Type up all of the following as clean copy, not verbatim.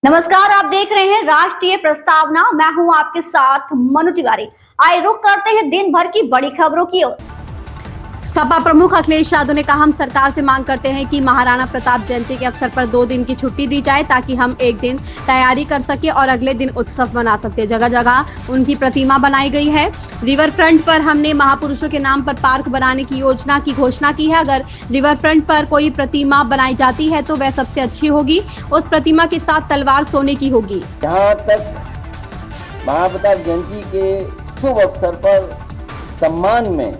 नमस्कार, आप देख रहे हैं राष्ट्रीय प्रस्तावना। मैं हूं आपके साथ मनु तिवारी। आइए रुक करते हैं दिन भर की बड़ी खबरों की ओर। सपा प्रमुख अखिलेश यादव ने कहा, हम सरकार से मांग करते हैं कि महाराणा प्रताप जयंती के अवसर पर 2 दिन की छुट्टी दी जाए ताकि हम एक दिन तैयारी कर सके और अगले दिन उत्सव मना सकते। जगह जगह उनकी प्रतिमा बनाई गई है। रिवर फ्रंट पर हमने महापुरुषों के नाम पर पार्क बनाने की योजना की घोषणा की है। अगर रिवर फ्रंट पर कोई प्रतिमा बनाई जाती है तो वह सबसे अच्छी होगी। उस प्रतिमा के साथ तलवार सोने की होगी। जहाँ तक महाराणा प्रताप जयंती के शुभ अवसर पर सम्मान में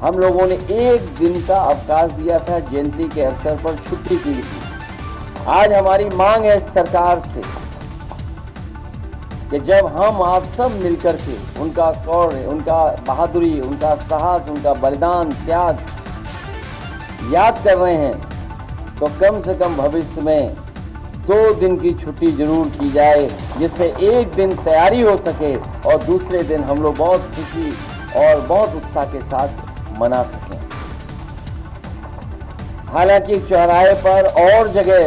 हम लोगों ने एक दिन का अवकाश दिया था, जयंती के अवसर पर छुट्टी की थी। आज हमारी मांग है सरकार से कि जब हम आप सब मिलकर के उनका शौर्य, उनका बहादुरी, उनका साहस, उनका बलिदान, त्याग याद कर रहे हैं, तो कम से कम भविष्य में 2 दिन की छुट्टी जरूर की जाए, जिससे एक दिन तैयारी हो सके और दूसरे दिन हम लोग बहुत खुशी और बहुत उत्साह के साथ मना सकें। हालांकि चौराहे पर और जगह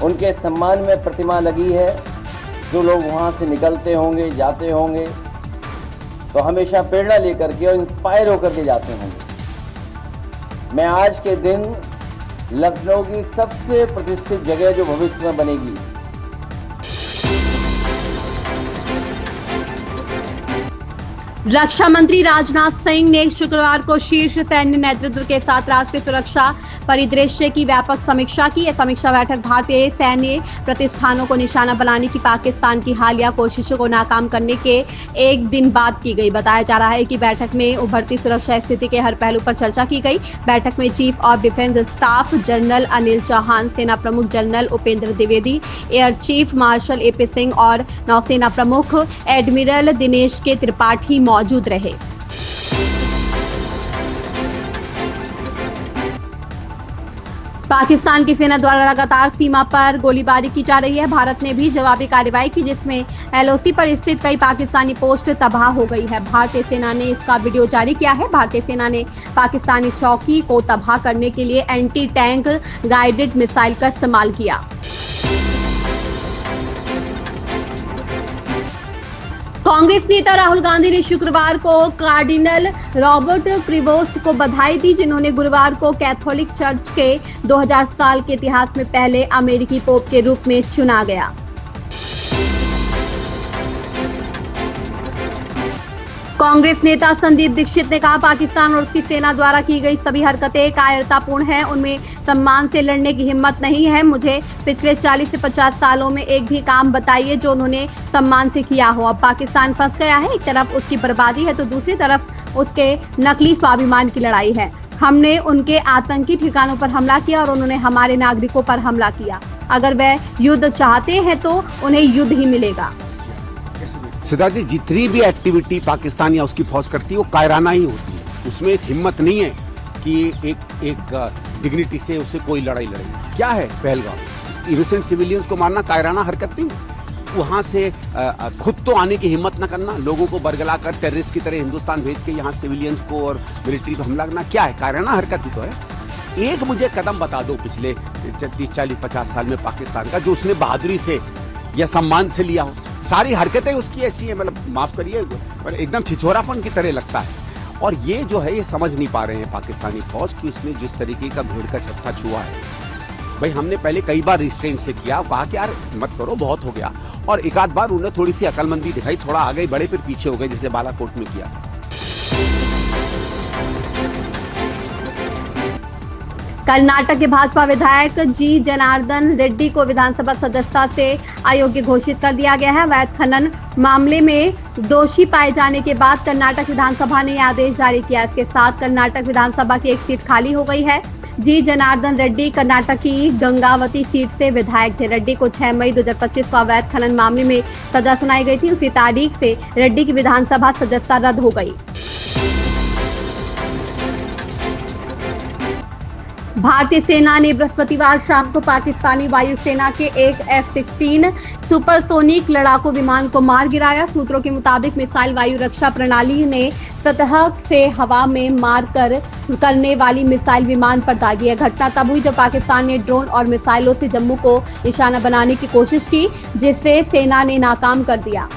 उनके सम्मान में प्रतिमा लगी है। जो लोग वहां से निकलते होंगे, जाते होंगे, तो हमेशा प्रेरणा लेकर के और इंस्पायर होकर के जाते होंगे। मैं आज के दिन लखनऊ की सबसे प्रतिष्ठित जगह जो भविष्य में बनेगी, रक्षा मंत्री राजनाथ सिंह ने शुक्रवार को शीर्ष सैन्य नेतृत्व के साथ राष्ट्रीय सुरक्षा परिदृश्य की व्यापक समीक्षा की। यह समीक्षा बैठक भारतीय सैन्य प्रतिष्ठानों को निशाना बनाने की पाकिस्तान की हालिया कोशिशों को नाकाम करने के एक दिन बाद की गई। बताया जा रहा है कि बैठक में उभरती सुरक्षा स्थिति के हर पहलू पर चर्चा की गई। बैठक में Chief of Defence Staff General Anil Chauhan, सेना प्रमुख General Upendra Dwivedi, Air Chief Marshal AP Singh और नौसेना प्रमुख एडमिरल दिनेश के त्रिपाठी मौजूद रहे। पाकिस्तान की सेना द्वारा लगातार सीमा पर गोलीबारी की जा रही है। भारत ने भी जवाबी कार्रवाई की, जिसमें LOC पर स्थित कई पाकिस्तानी पोस्ट तबाह हो गई है। भारतीय सेना ने इसका वीडियो जारी किया है। भारतीय सेना ने पाकिस्तानी चौकी को तबाह करने के लिए एंटी टैंक गाइडेड मिसाइल का इस्तेमाल किया। कांग्रेस नेता राहुल गांधी ने शुक्रवार को कार्डिनल रॉबर्ट प्रिवोस्ट को बधाई दी, जिन्होंने गुरुवार को कैथोलिक चर्च के 2000 साल के इतिहास में पहले अमेरिकी पोप के रूप में चुना गया। कांग्रेस नेता संदीप दीक्षित ने कहा, पाकिस्तान और उसकी सेना द्वारा की गई सभी हरकतें कायरतापूर्ण हैं। उनमें सम्मान से लड़ने की हिम्मत नहीं है। मुझे पिछले 40 से 50 सालों में एक भी काम बताइए जो उन्होंने सम्मान से किया हो। अब पाकिस्तान फंस गया है। एक तरफ उसकी बर्बादी है तो दूसरी तरफ उसके नकली स्वाभिमान की लड़ाई है। हमने उनके आतंकी ठिकानों पर हमला किया और उन्होंने हमारे नागरिकों पर हमला किया। अगर वह युद्ध चाहते हैं तो उन्हें युद्ध ही मिलेगा। सिद्धार्थ जी, जितनी भी एक्टिविटी पाकिस्तान या उसकी फौज करती है वो कायराना ही होती है। उसमें एक हिम्मत नहीं है कि एक डिग्निटी से उसे कोई लड़ाई लड़े। क्या है पहलगाम, इनोसेंट सिविलियंस को मारना कायराना हरकत नहीं है। वहां से खुद तो आने की हिम्मत न करना, लोगों को बरगला कर टेररिस्ट की तरह हिंदुस्तान भेज के यहाँ सिविलियंस को और मिलिट्री पर हमला करना, क्या है? कायराना हरकत ही तो है। एक मुझे कदम बता दो पिछले 30, 40, 50 साल में पाकिस्तान का जो उसने बहादुरी से या सम्मान से लिया हो। सारी हरकतें उसकी ऐसी है, मतलब माफ करिए, एकदम छिछोरापन की तरह लगता है। और ये जो है ये समझ नहीं पा रहे हैं पाकिस्तानी फौज की उसने जिस तरीके का भेड़ का छत्ता छुआ है। भाई हमने पहले कई बार रिस्ट्रेंट से किया, कहा कि यार मत करो, बहुत हो गया। और एक आध बार उन्हें थोड़ी सी अकलमंदी दिखाई, थोड़ा आगे बढ़े फिर पीछे हो गए, जैसे बालाकोट में किया। कर्नाटक के भाजपा विधायक G जनार्दन रेड्डी को विधानसभा सदस्यता से अयोग्य घोषित कर दिया गया है। अवैध खनन मामले में दोषी पाए जाने के बाद कर्नाटक विधानसभा ने यह आदेश जारी किया। इसके साथ कर्नाटक विधानसभा की एक सीट खाली हो गई है। G जनार्दन रेड्डी कर्नाटक की गंगावती सीट से विधायक थे। रेड्डी को 6 मई 2025 को अवैध खनन मामले में सजा सुनाई गई थी। उसी तारीख से रेड्डी की विधानसभा सदस्यता रद्द हो गई। भारतीय सेना ने बृहस्पतिवार शाम को पाकिस्तानी वायुसेना के एक F-16 सुपरसोनिक लड़ाकू विमान को मार गिराया। सूत्रों के मुताबिक मिसाइल वायु रक्षा प्रणाली ने सतह से हवा में मार करने वाली मिसाइल विमान पर दागी है। घटना तब हुई जब पाकिस्तान ने ड्रोन और मिसाइलों से जम्मू को निशाना बनाने की कोशिश की, जिसे सेना ने नाकाम कर दिया।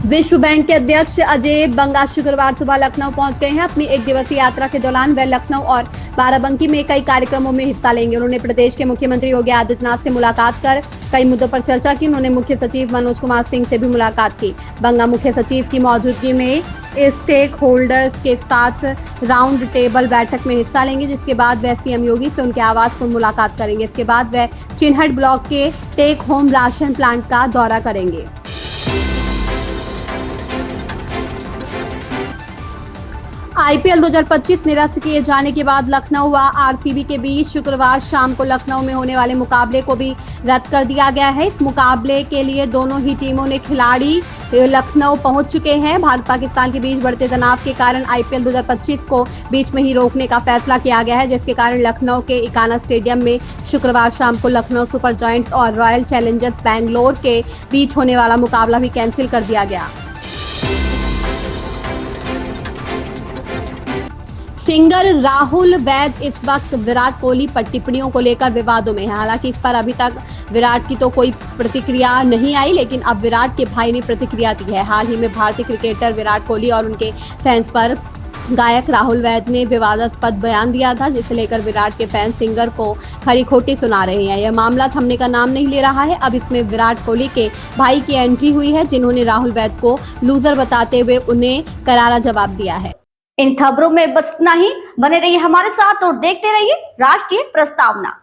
विश्व बैंक के अध्यक्ष अजय बंगा शुक्रवार सुबह लखनऊ पहुंच गए हैं। अपनी एक दिवसीय यात्रा के दौरान वे लखनऊ और बाराबंकी में कई कार्यक्रमों में हिस्सा लेंगे। उन्होंने प्रदेश के मुख्यमंत्री योगी आदित्यनाथ से मुलाकात कर कई मुद्दों पर चर्चा की। उन्होंने मुख्य सचिव मनोज कुमार सिंह से भी मुलाकात की। बंगा मुख्य सचिव की मौजूदगी में स्टेक होल्डर्स के साथ राउंड टेबल बैठक में हिस्सा लेंगे, जिसके बाद वह सीएम योगी से उनके आवास पर मुलाकात करेंगे। इसके बाद वह चिन्हट ब्लॉक के टेक होम राशन प्लांट का दौरा करेंगे। आईपीएल 2025 निरस्त किए जाने के बाद लखनऊ व आरसीबी के बीच शुक्रवार शाम को लखनऊ में होने वाले मुकाबले को भी रद्द कर दिया गया है। इस मुकाबले के लिए दोनों ही टीमों ने खिलाड़ी लखनऊ पहुंच चुके हैं। भारत पाकिस्तान के बीच बढ़ते तनाव के कारण आईपीएल 2025 को बीच में ही रोकने का फैसला किया गया है, जिसके कारण लखनऊ के इकाना स्टेडियम में शुक्रवार शाम को लखनऊ सुपर जायंट्स और रॉयल चैलेंजर्स बैंगलोर के बीच होने वाला मुकाबला भी कैंसिल कर दिया गया। सिंगर राहुल वैद इस वक्त विराट कोहली पर टिप्पणियों को लेकर विवादों में है। हालांकि इस पर अभी तक विराट की तो कोई प्रतिक्रिया नहीं आई, लेकिन अब विराट के भाई ने प्रतिक्रिया दी है। हाल ही में भारतीय क्रिकेटर विराट कोहली और उनके फैंस पर गायक राहुल वैद ने विवादास्पद बयान दिया था, जिसे लेकर विराट के फैंस सिंगर को खरी खोटी सुना रहे हैं। यह मामला थमने का नाम नहीं ले रहा है। अब इसमें विराट कोहली के भाई की एंट्री हुई है, जिन्होंने राहुल वैद को लूजर बताते हुए उन्हें करारा जवाब दिया है। इन खबरों में बस इतना ही। बने रहिए हमारे साथ और देखते रहिए राष्ट्रीय प्रस्तावना।